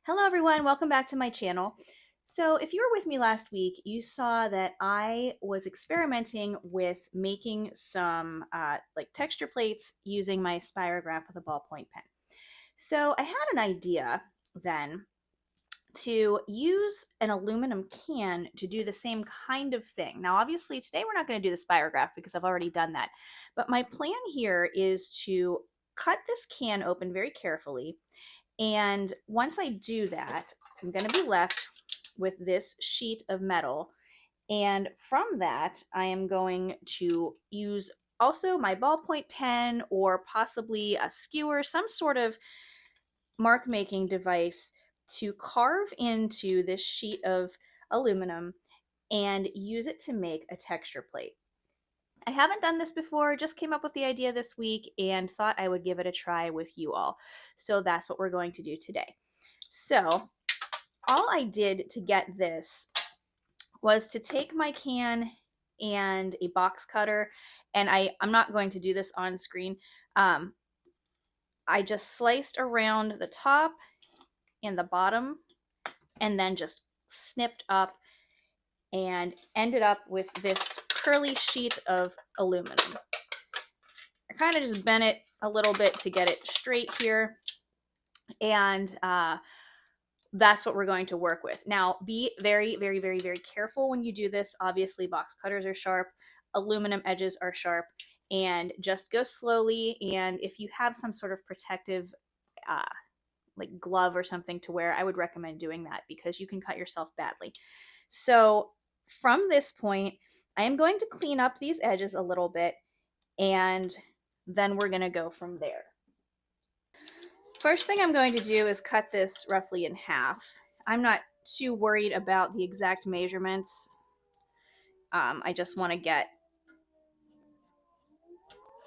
Hello everyone, welcome back to my channel. So if you were with me last week, you saw that I was experimenting with making some like texture plates using my Spirograph with a ballpoint pen. So I had an idea then to use an aluminum can to do the same kind of thing. Now obviously today we're not going to do the Spirograph because I've already done that. But my plan here is to cut this can open very carefully, and once I do that, I'm going to be left with this sheet of metal. And from that, I am going to use also my ballpoint pen or possibly a skewer, some sort of mark making device to carve into this sheet of aluminum and use it to make a texture plate. I haven't done this before, just came up with the idea this week and thought I would give it a try with you all. So that's what we're going to do today. So all I did to get this was to take my can and a box cutter, and I'm not going to do this on screen. I just sliced around the top and the bottom and then just snipped up and ended up with this curly sheet of aluminum. I kind of just bent it a little bit to get it straight here, and that's what we're going to work with. Now, be very, very, very, very careful when you do this. Obviously, box cutters are sharp, aluminum edges are sharp, and just go slowly. And if you have some sort of protective like glove or something to wear, I would recommend doing that because you can cut yourself badly. So from this point, I am going to clean up these edges a little bit, and then we're going to go from there. First thing I'm going to do is cut this roughly in half. I'm not too worried about the exact measurements. I just want to get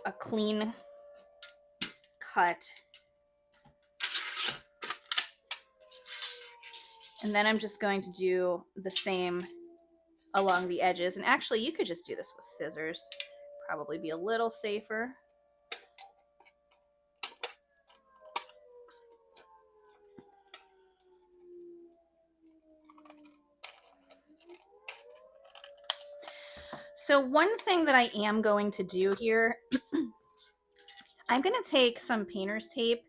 a clean cut. And then I'm just going to do the same along the edges. And actually, you could just do this with scissors. Probably be a little safer. So one thing that I am going to do here, I'm going to take some painter's tape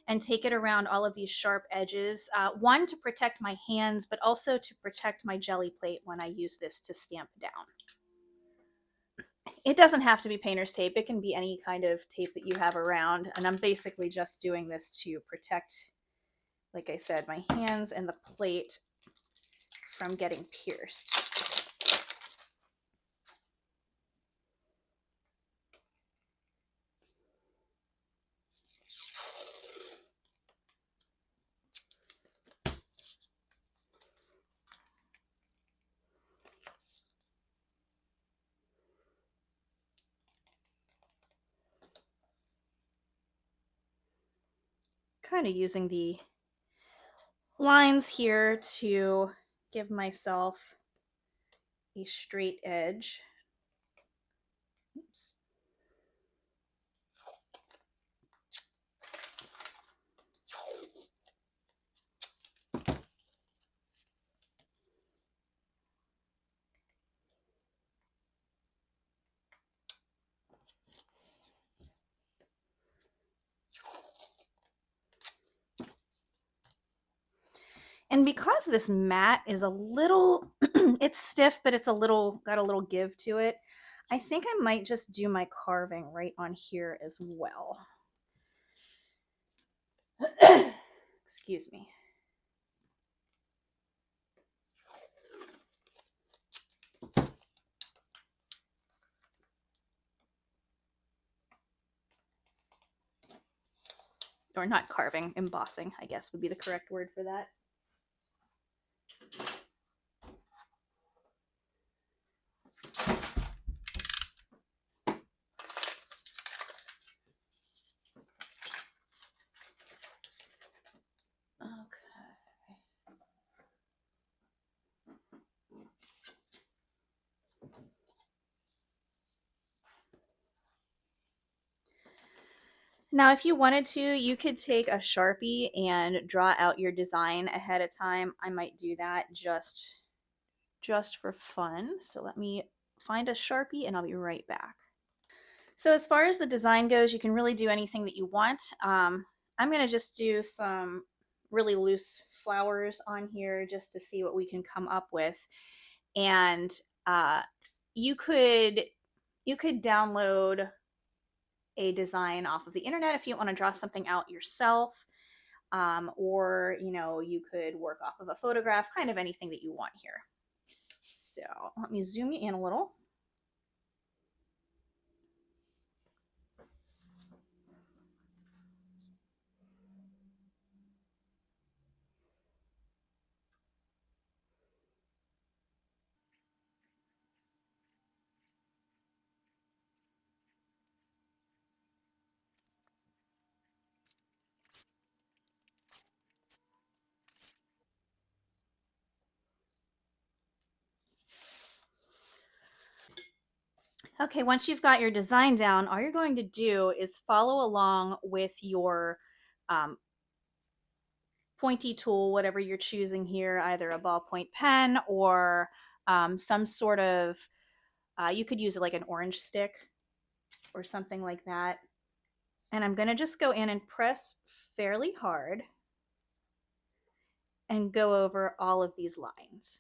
and take it around all of these sharp edges. One, to protect my hands, but also to protect my jelly plate when I use this to stamp down. It doesn't have to be painter's tape. It can be any kind of tape that you have around. And I'm basically just doing this to protect, like I said, my hands and the plate from getting pierced. Kind of using the lines here to give myself a straight edge. Oops. And because this mat is a little, it's stiff, but it's got a little give to it, I think I might just do my carving right on here as well. Excuse me. Or not carving, embossing, I guess would be the correct word for that. Now, if you wanted to, you could take a Sharpie and draw out your design ahead of time. I might do that just for fun. So let me find a Sharpie and I'll be right back. So as far as the design goes, you can really do anything that you want. I'm going to just do some really loose flowers on here just to see what we can come up with. And you could download a design off of the internet if you want to draw something out yourself. Or, you know, you could work off of a photograph, kind of anything that you want here. So let me zoom you in a little. Okay, once you've got your design down, all you're going to do is follow along with your pointy tool, whatever you're choosing here, either a ballpoint pen or some sort of, you could use it like an orange stick or something like that. And I'm going to just go in and press fairly hard and go over all of these lines.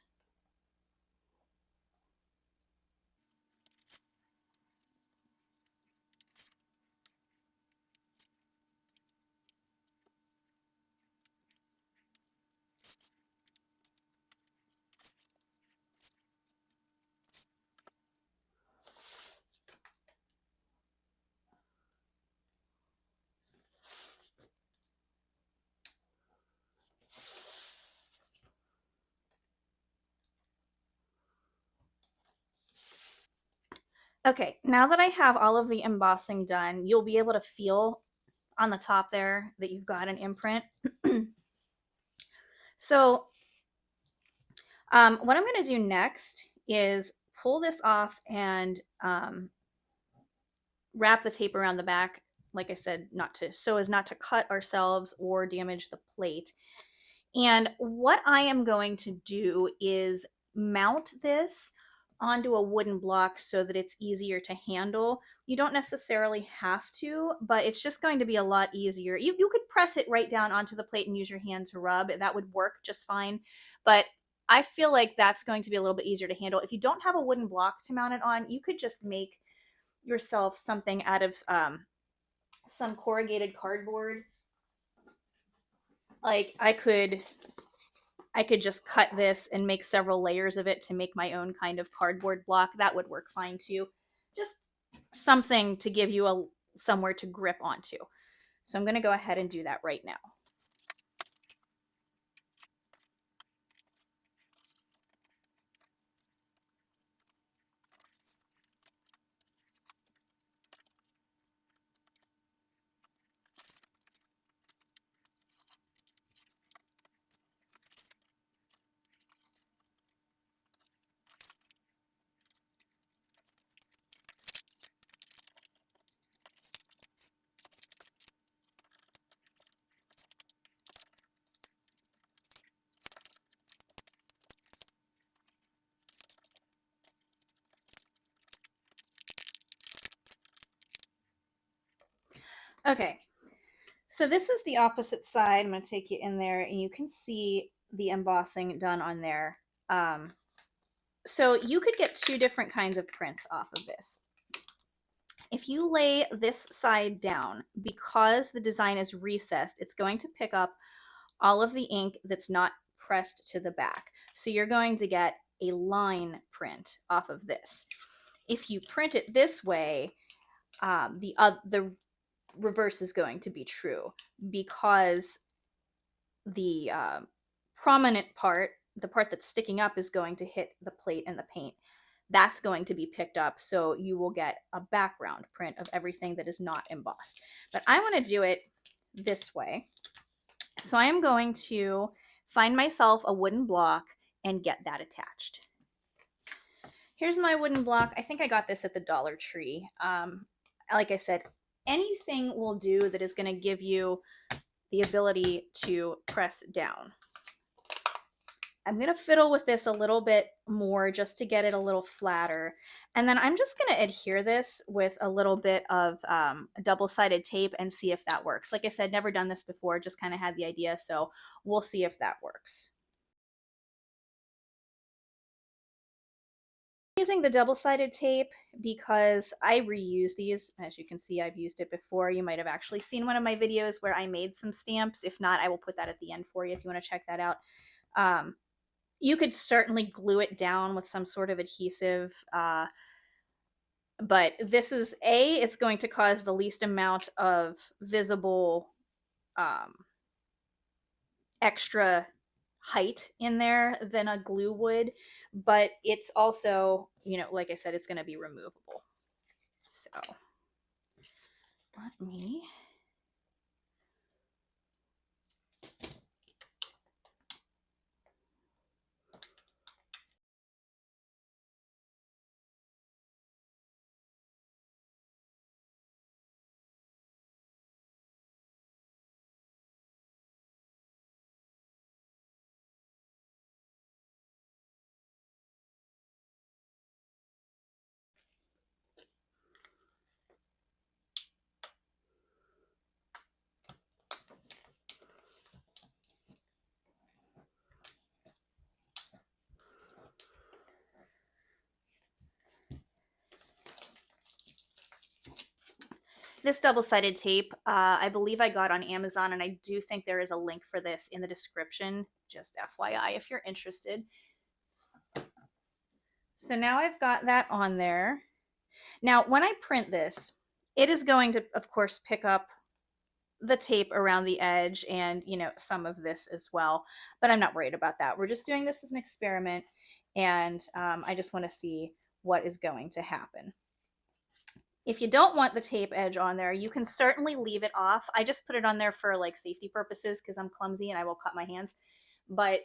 Okay, now that I have all of the embossing done, you'll be able to feel on the top there that you've got an imprint. So what I'm going to do next is pull this off and wrap the tape around the back, like I said, so as not to cut ourselves or damage the plate. And what I am going to do is mount this onto a wooden block so that it's easier to handle. You don't necessarily have to, but it's just going to be a lot easier. You could press it right down onto the plate and use your hand to rub. That would work just fine. But I feel like that's going to be a little bit easier to handle. If you don't have a wooden block to mount it on, you could just make yourself something out of some corrugated cardboard. Like I could just cut this and make several layers of it to make my own kind of cardboard block. That would work fine too. Just something to give you somewhere to grip onto. So I'm going to go ahead and do that right now. Okay, so this is the opposite side. I'm going to take you in there and you can see the embossing done on there. So you could get two different kinds of prints off of this. If you lay this side down, because the design is recessed, it's going to pick up all of the ink that's not pressed to the back. So you're going to get a line print off of this. If you print it this way, the reverse is going to be true, because the prominent part, the part that's sticking up, is going to hit the plate and the paint. That's going to be picked up, so you will get a background print of everything that is not embossed. But I want to do it this way. So I am going to find myself a wooden block and get that attached. Here's my wooden block. I think I got this at the Dollar Tree. Like I said, anything will do that is going to give you the ability to press down. I'm going to fiddle with this a little bit more just to get it a little flatter. And then I'm just going to adhere this with a little bit of double-sided tape and see if that works. Like I said, never done this before, just kind of had the idea, so we'll see if that works. I'm using the double-sided tape because I reuse these. As you can see, I've used it before. You might have actually seen one of my videos where I made some stamps. If not, I will put that at the end for you if you want to check that out. You could certainly glue it down with some sort of adhesive, but this is it's going to cause the least amount of visible extra height in there than a glue would, but it's also, like I said, it's going to be removable. So let me This double-sided tape, I believe I got on Amazon, and I do think there is a link for this in the description, just FYI if you're interested. So now I've got that on there. Now, when I print this, it is going to, of course, pick up the tape around the edge and, some of this as well, but I'm not worried about that. We're just doing this as an experiment, and I just want to see what is going to happen. If you don't want the tape edge on there, you can certainly leave it off. I just put it on there for like safety purposes because I'm clumsy and I will cut my hands. But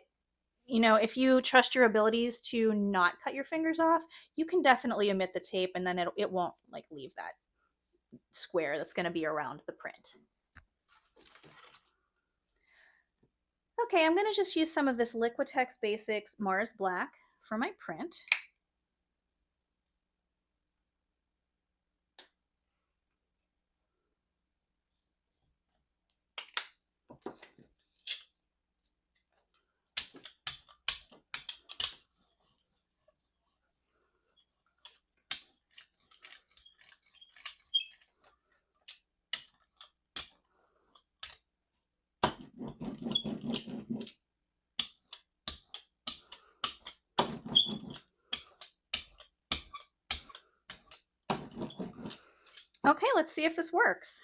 if you trust your abilities to not cut your fingers off, you can definitely omit the tape, and then it won't like leave that square that's going to be around the print. Okay, I'm going to just use some of this Liquitex Basics Mars Black for my print. Okay, let's see if this works.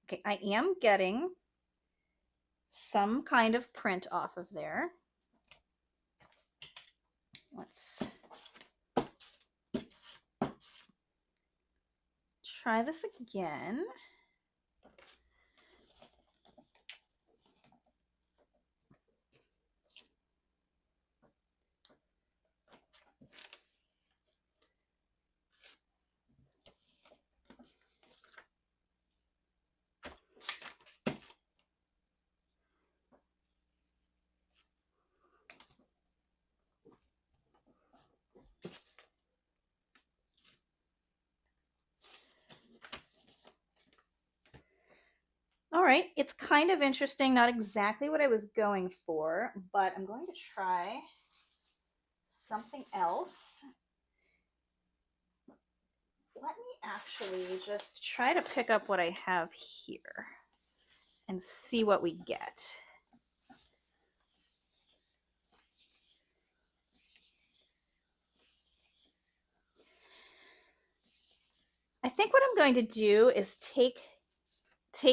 Okay, I am getting some kind of print off of there. Let's try this again. All right, it's kind of interesting, not exactly what I was going for, but I'm going to try something else. Let me actually just try to pick up what I have here and see what we get. I think what I'm going to do is take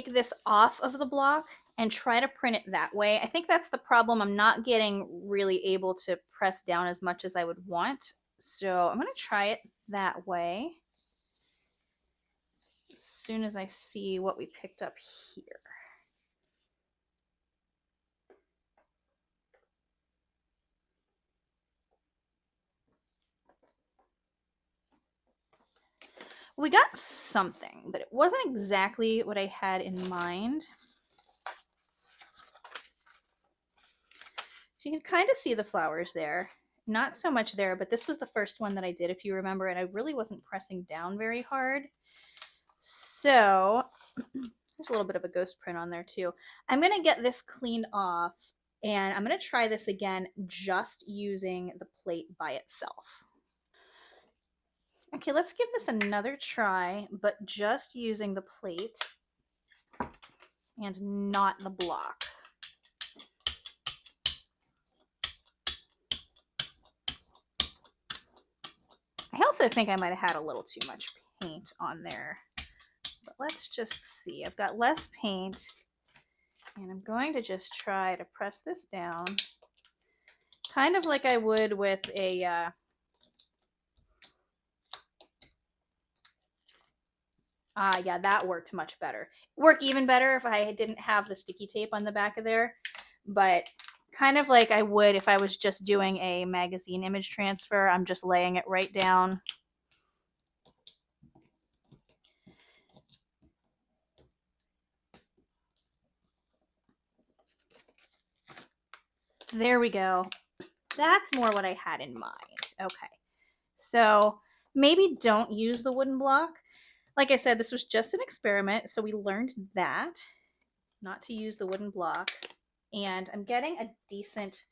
this off of the block and try to print it that way. I think that's the problem. I'm not getting really able to press down as much as I would want. So I'm going to try it that way as soon as I see what we picked up here. We got something, but it wasn't exactly what I had in mind. So you can kind of see the flowers there. Not so much there, but this was the first one that I did, if you remember, and I really wasn't pressing down very hard. So there's a little bit of a ghost print on there too. I'm going to get this cleaned off, and I'm going to try this again just using the plate by itself. Okay, let's give this another try, but just using the plate and not the block. I also think I might have had a little too much paint on there, but let's just see. I've got less paint, and I'm going to just try to press this down, kind of like I would with a yeah, that worked much better. Work even better if I didn't have the sticky tape on the back of there, but kind of like I would if I was just doing a magazine image transfer. I'm just laying it right down. There we go. That's more what I had in mind. Okay, so maybe don't use the wooden block. Like I said, this was just an experiment, so we learned that, not to use the wooden block. And I'm getting a decent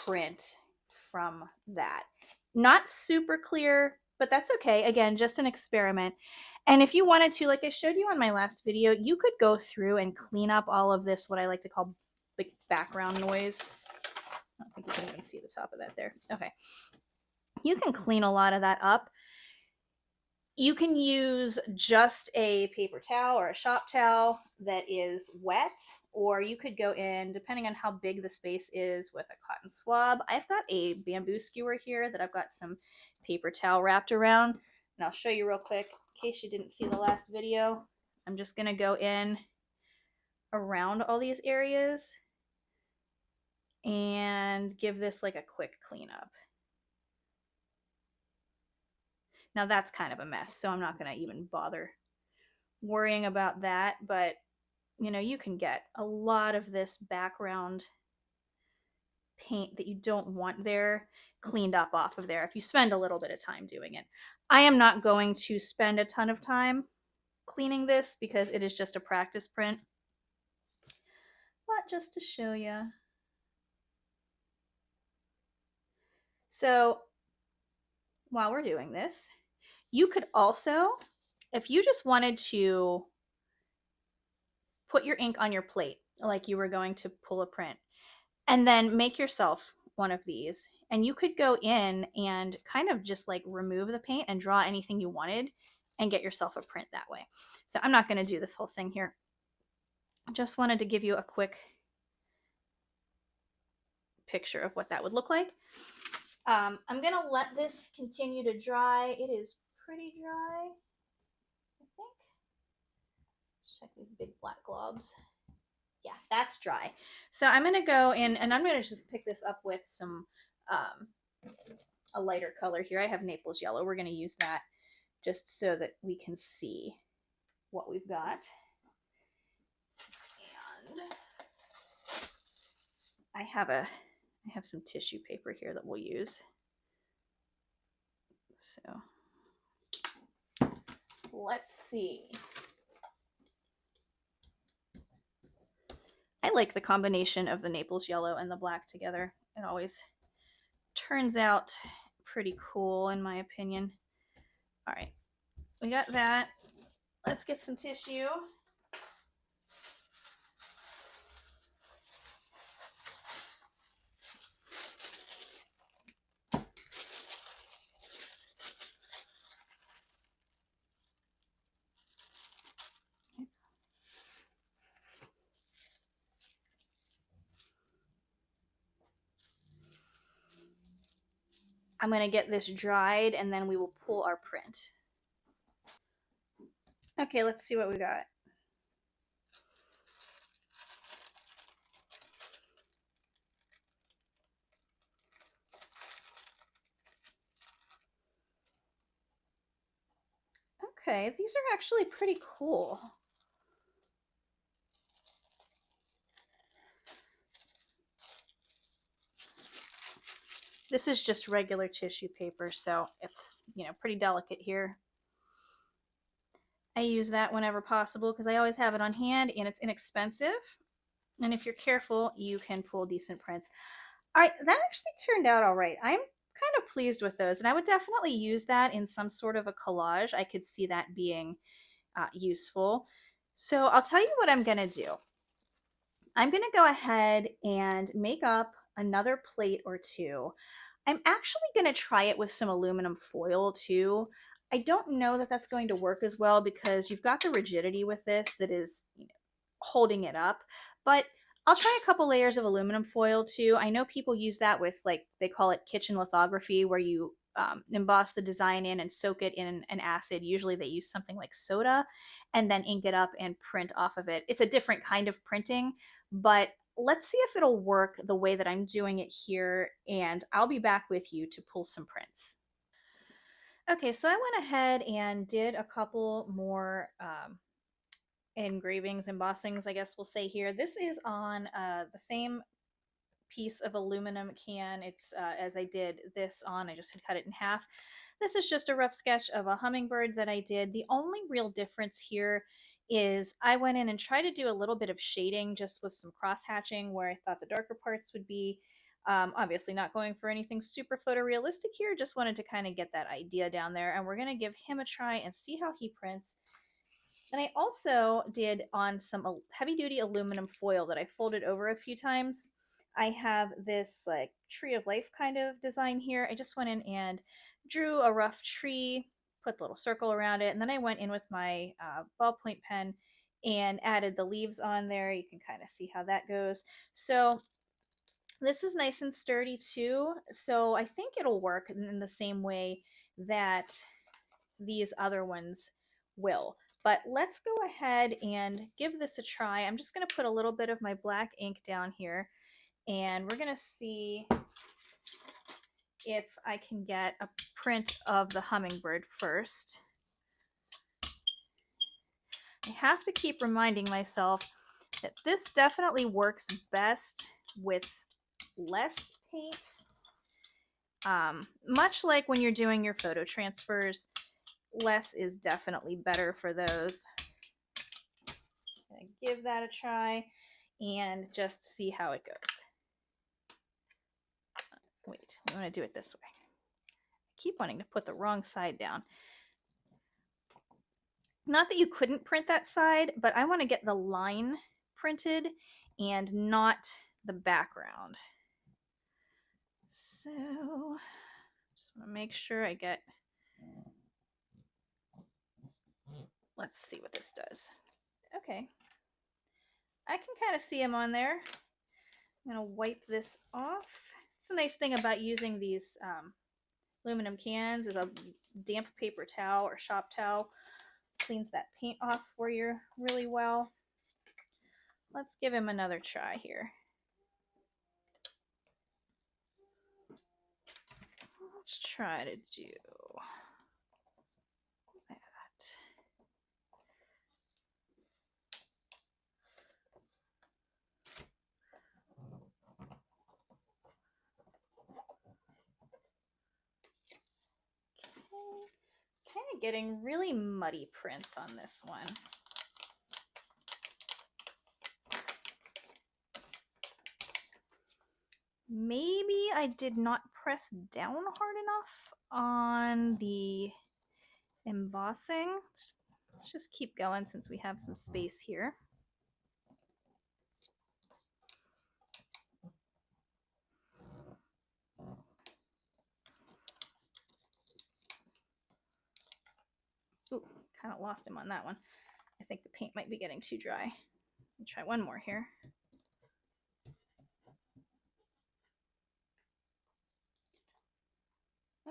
print from that. Not super clear, but that's okay. Again, just an experiment. And if you wanted to, like I showed you on my last video, you could go through and clean up all of this, what I like to call like background noise. I don't think you can even see the top of that there. Okay. You can clean a lot of that up. You can use just a paper towel or a shop towel that is wet, or you could go in, depending on how big the space is, with a cotton swab. I've got a bamboo skewer here that I've got some paper towel wrapped around, and I'll show you real quick in case you didn't see the last video. I'm just going to go in around all these areas and give this like a quick cleanup. Now that's kind of a mess, so I'm not going to even bother worrying about that, but you know, you can get a lot of this background paint that you don't want there cleaned up off of there if you spend a little bit of time doing it. I am not going to spend a ton of time cleaning this because it is just a practice print, but just to show you. So while we're doing this, you could also, if you just wanted to put your ink on your plate like you were going to pull a print, and then make yourself one of these, and you could go in and kind of just like remove the paint and draw anything you wanted and get yourself a print that way. So I'm not going to do this whole thing here. I just wanted to give you a quick picture of what that would look like. I'm going to let this continue to dry. It is pretty dry, I think. Let's check these big black globs. Yeah, that's dry. So I'm going to go in and I'm going to just pick this up with some a lighter color here. I have Naples yellow. We're going to use that just so that we can see what we've got. And I have some tissue paper here that we'll use. So let's see. I like the combination of the Naples yellow and the black together. It always turns out pretty cool in my opinion. All right, we got that. Let's get some tissue. I'm going to get this dried and then we will pull our print. Okay, let's see what we got. Okay, these are actually pretty cool. This is just regular tissue paper, so it's, pretty delicate here. I use that whenever possible because I always have it on hand and it's inexpensive. And if you're careful, you can pull decent prints. All right, that actually turned out all right. I'm kind of pleased with those, and I would definitely use that in some sort of a collage. I could see that being useful. So I'll tell you what I'm going to do. I'm going to go ahead and make up another plate or two. I'm actually going to try it with some aluminum foil too. I don't know that that's going to work as well because you've got the rigidity with this that is holding it up, but I'll try a couple layers of aluminum foil too. I know people use that with, like, they call it kitchen lithography, where you emboss the design in and soak it in an acid. Usually they use something like soda and then ink it up and print off of it. It's a different kind of printing, but let's see if it'll work the way that I'm doing it here, and I'll be back with you to pull some prints. Okay, so I went ahead and did a couple more engravings, embossings, I guess we'll say here. This is on the same piece of aluminum can. It's as I did this on, I just had cut it in half. This is just a rough sketch of a hummingbird that I did. The only real difference here is I went in and tried to do a little bit of shading just with some cross hatching where I thought the darker parts would be. Obviously not going for anything super photorealistic here, just wanted to kind of get that idea down there, and we're going to give him a try and see how he prints. And I also did on some heavy duty aluminum foil that I folded over a few times. I have this like tree of life kind of design here. I just went in and drew a rough tree, put a little circle around it, and then I went in with my ballpoint pen and added the leaves on there. You can kind of see how that goes. So this is nice and sturdy too. So I think it'll work in the same way that these other ones will. But let's go ahead and give this a try. I'm just going to put a little bit of my black ink down here, and we're going to see if I can get a print of the hummingbird first. I have to keep reminding myself that this definitely works best with less paint. Much like when you're doing your photo transfers, less is definitely better for those. Give that a try and just see how it goes. Wait, we want to do it this way. I keep wanting to put the wrong side down. Not that you couldn't print that side, but I want to get the line printed and not the background. So just want to make sure I get, let's see what this does. Okay, I can kind of see them on there. I'm going to wipe this off. It's a nice thing about using these aluminum cans is a damp paper towel or shop towel cleans that paint off for you really well. Let's give him another try here. Let's try to do that. Okay, kind of getting really muddy prints on this one. Maybe I did not press down hard enough on the embossing. Let's just keep going since we have some space here. Ooh, kind of lost him on that one. I think the paint might be getting too dry. Let me try one more here.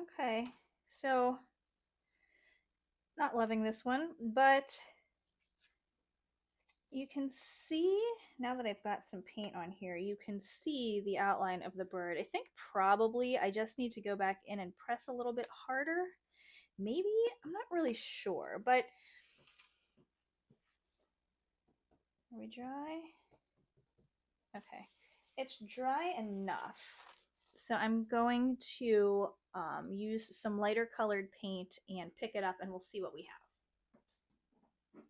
Okay, so not loving this one, but you can see, now that I've got some paint on here, you can see the outline of the bird. I think probably I just need to go back in and press a little bit harder. Maybe, I'm not really sure, but are we dry? Okay, it's dry enough. So I'm going to use some lighter colored paint and pick it up, and we'll see what we have.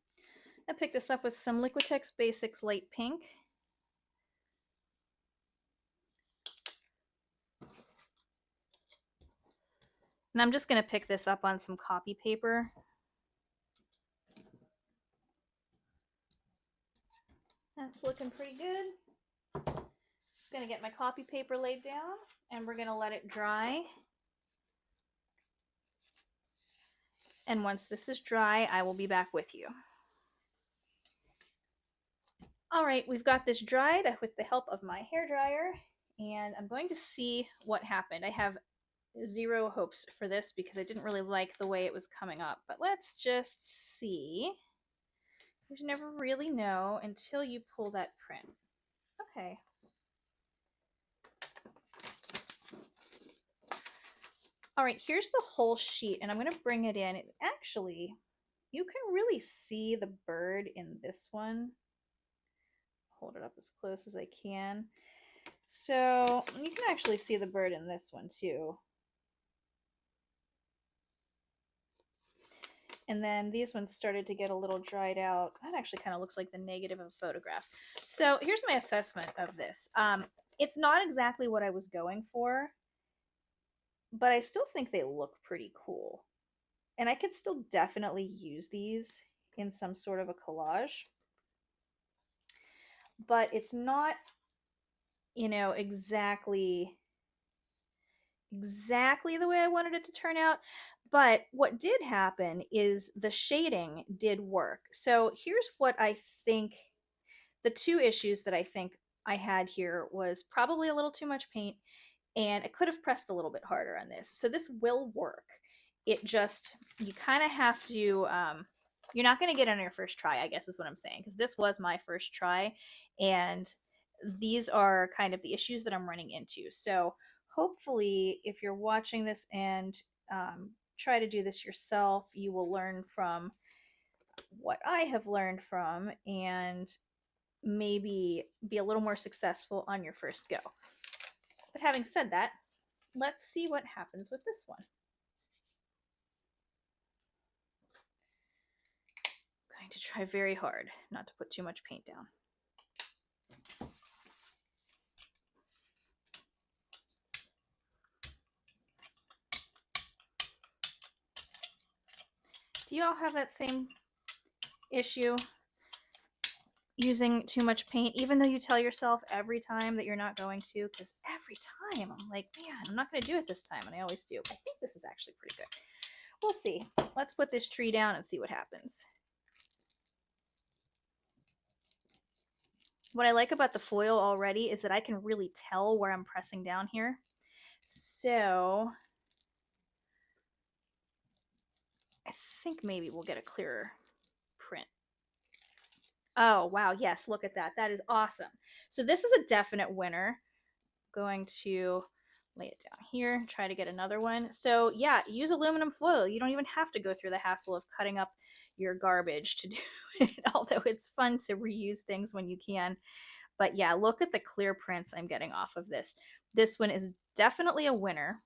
I picked this up with some Liquitex Basics Light Pink. And I'm just going to pick this up on some copy paper. That's looking pretty good. Just going to get my copy paper laid down, and we're going to let it dry. And once this is dry, I will be back with you. All right, we've got this dried with the help of my hairdryer, and I'm going to see what happened. I have zero hopes for this because I didn't really like the way it was coming up, but let's just see. You never really know until you pull that print. Okay. All right, here's the whole sheet, and I'm going to bring it in. Actually, you can really see the bird in this one. Hold it up as close as I can. So you can actually see the bird in this one too. And then these ones started to get a little dried out. That actually kind of looks like the negative of a photograph. So here's my assessment of this. It's not exactly what I was going for, but I still think they look pretty cool. And I could still definitely use these in some sort of a collage. But it's not, you know, exactly the way I wanted it to turn out. But what did happen is the shading did work. So here's what I think the two issues that I think I had here was probably a little too much paint, and I could have pressed a little bit harder on this. So this will work. It just, you kind of have to, you're not going to get it on your first try, I guess is what I'm saying, because this was my first try, and these are kind of the issues that I'm running into. So hopefully, if you're watching this and try to do this yourself, you will learn from what I have learned from and maybe be a little more successful on your first go. But having said that, let's see what happens with this one. I'm going to try very hard not to put too much paint down. Do you all have that same issue? Using too much paint, even though you tell yourself every time that you're not going to, because every time I'm like, man, I'm not going to do it this time, and I always do. I think this is actually pretty good. We'll see. Let's put this tree down and see what happens. What I like about the foil already is that I can really tell where I'm pressing down here. So I think maybe we'll get a clearer print. Oh, wow. Yes, look at that. That is awesome. So this is a definite winner. I'm going to lay it down here, try to get another one. So yeah, use aluminum foil. You don't even have to go through the hassle of cutting up your garbage to do it, although it's fun to reuse things when you can. But yeah, look at the clear prints I'm getting off of this. This one is definitely a winner.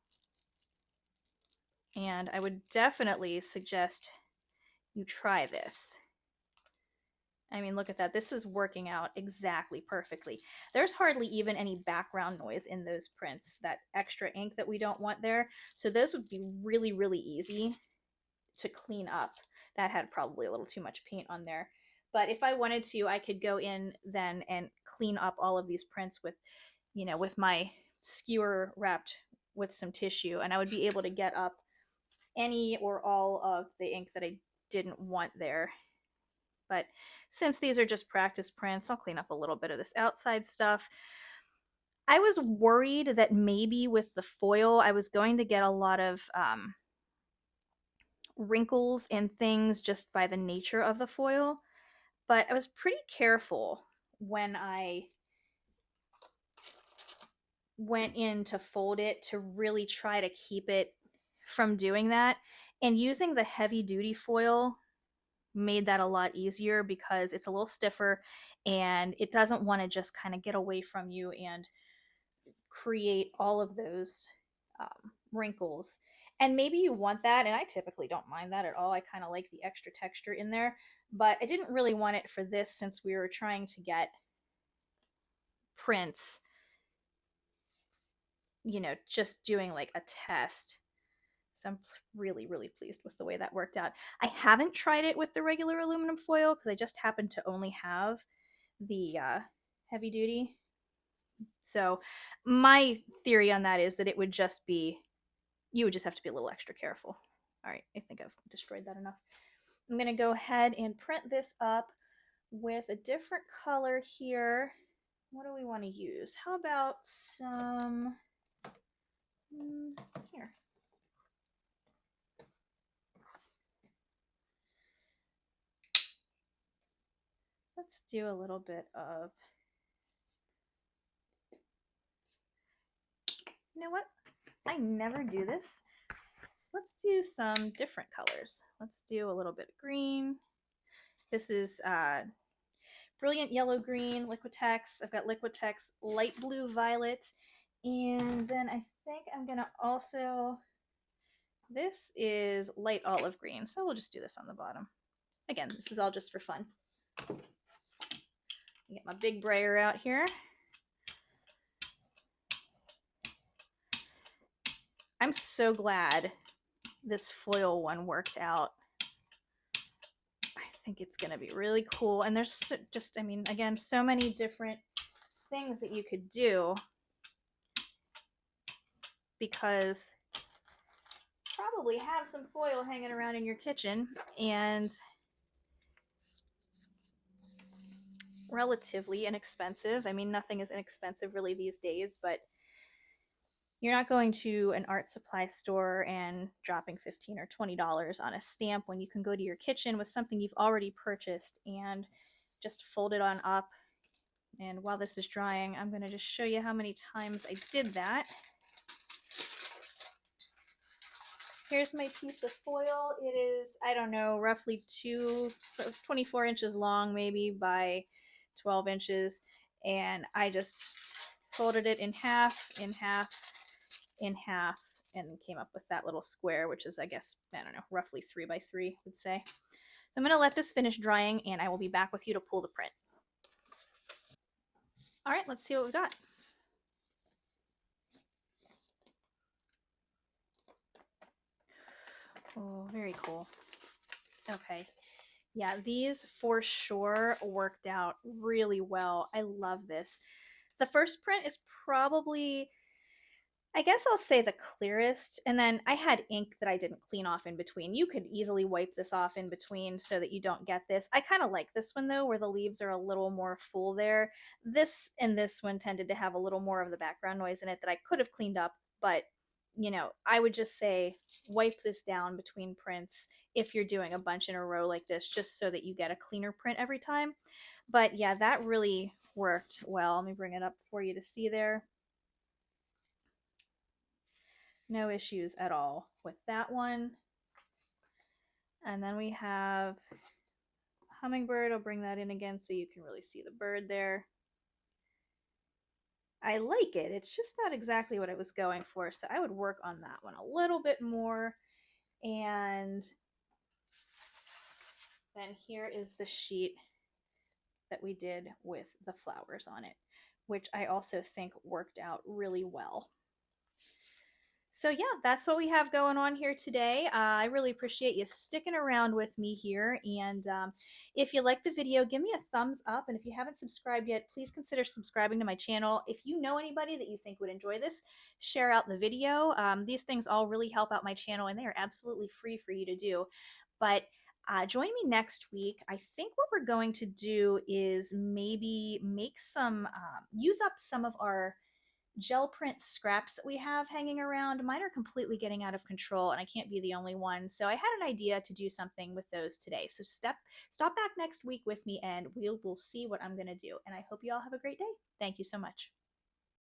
And I would definitely suggest you try this. I mean, look at that. This is working out exactly perfectly. There's hardly even any background noise in those prints, that extra ink that we don't want there. So those would be really, really easy to clean up. That had probably a little too much paint on there. But if I wanted to, I could go in then and clean up all of these prints with, you know, with my skewer wrapped with some tissue, and I would be able to get up any or all of the ink that I didn't want there. But since these are just practice prints, I'll clean up a little bit of this outside stuff. I was worried that maybe with the foil, I was going to get a lot of wrinkles and things just by the nature of the foil, but I was pretty careful when I went in to fold it to really try to keep it from doing that. And using the heavy duty foil made that a lot easier because it's a little stiffer and it doesn't want to just kind of get away from you and create all of those wrinkles. And maybe you want that, and I typically don't mind that at all. I kind of like the extra texture in there, but I didn't really want it for this since we were trying to get prints, just doing like a test. So I'm really, really pleased with the way that worked out. I haven't tried it with the regular aluminum foil because I just happen to only have the heavy duty. So my theory on that is that it would just be, you would just have to be a little extra careful. All right, I think I've destroyed that enough. I'm going to go ahead and print this up with a different color here. What do we want to use? How about some, here. Let's do a little bit of, you know what? I never do this. So let's do some different colors. Let's do a little bit of green. This is Brilliant Yellow Green, Liquitex. I've got Liquitex Light Blue Violet. And then I think I'm going to also, this is Light Olive Green. So we'll just do this on the bottom. Again, this is all just for fun. Get my big brayer out here. I'm so glad this foil one worked out. I think it's going to be really cool. And there's just, I mean, again, so many different things that you could do because probably have some foil hanging around in your kitchen and relatively inexpensive. I mean, nothing is inexpensive really these days, but you're not going to an art supply store and dropping $15 or $20 on a stamp when you can go to your kitchen with something you've already purchased and just fold it on up. And while this is drying, I'm going to just show you how many times I did that. Here's my piece of foil. It is, I don't know, roughly 24 inches long, maybe by 12 inches. And I just folded it in half, in half, in half, and came up with that little square, which is, I guess, I don't know, roughly 3 by 3, would say. So I'm going to let this finish drying, and I will be back with you to pull the print. All right, let's see what we've got. Oh, very cool. Okay. Yeah, these for sure worked out really well. I love this. The first print is probably, I guess I'll say, the clearest. And then I had ink that I didn't clean off in between. You could easily wipe this off in between so that you don't get this. I kind of like this one though, where the leaves are a little more full there. This and this one tended to have a little more of the background noise in it that I could have cleaned up, but I would just say wipe this down between prints if you're doing a bunch in a row like this, just so that you get a cleaner print every time. But yeah, that really worked well. Let me bring it up for you to see there. No issues at all with that one. And then we have hummingbird. I'll bring that in again so you can really see the bird there. I like it. It's just not exactly what I was going for, so I would work on that one a little bit more. And then here is the sheet that we did with the flowers on it, which I also think worked out really well. So yeah, that's what we have going on here today. I really appreciate you sticking around with me here. And if you like the video, give me a thumbs up. And if you haven't subscribed yet, please consider subscribing to my channel. If you know anybody that you think would enjoy this, share out the video. These things all really help out my channel, and they are absolutely free for you to do. But join me next week. I think what we're going to do is maybe make some, use up some of our gel print scraps that we have hanging around. Mine are completely getting out of control, and I can't be the only one. So I had an idea to do something with those today. So stop back next week with me, and we'll see what I'm going to do. And I hope you all have a great day. Thank you so much.